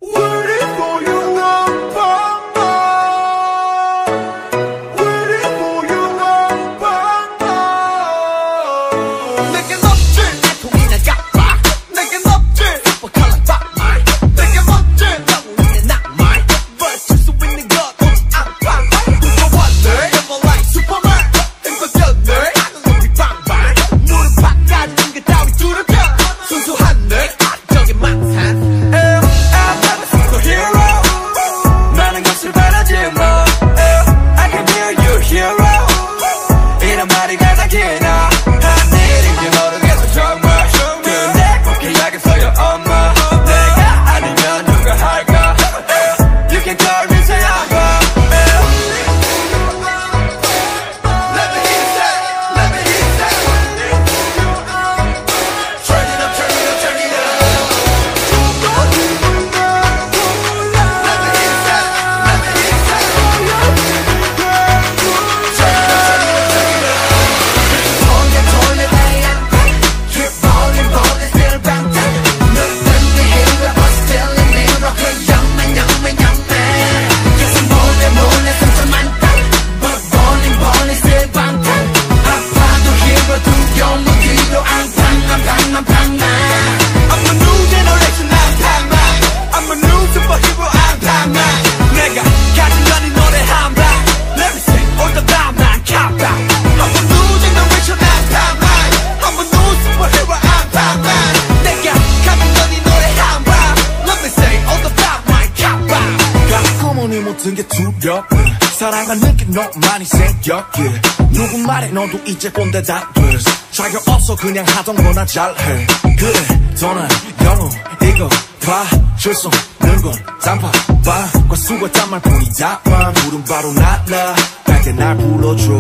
Waiting for you 넌 Waiting for you 넌 내겐 없지 애통이나 갓바 내겐 없지 슈퍼컬러 닭말 내겐 없지 너무 있는 낭만 But 줄 수 있는 건 안방 무서웠네 Never like Superman 힘껏졌네 하늘 높이 방방 무릎 박아주는 게 따위 두렵게 순수한 내 악적인 망상 많은 것을 바라지 마 I can be your hero 이런 말이 가장 기나 하늘인지 모르겠어 정말 근데 꼭 해야겠어요 엄마 내가 아니면 누가 할까 You can call me 사양아 Let me hear that Let me hear that Turn it up, turn it up, turn it up 모든 게 두렵 사랑한 느낌 너무 많이 생겼기에 누구 말에 너도 이제 꼰대 다 돼 자격 없어 그냥 하던 거나 잘해 그래 너는 영웅 이거 봐줄 수 없는 건 단팥빵과 수고했단 말뿐이다만 부른 바로 날라 밝게 날 불러줘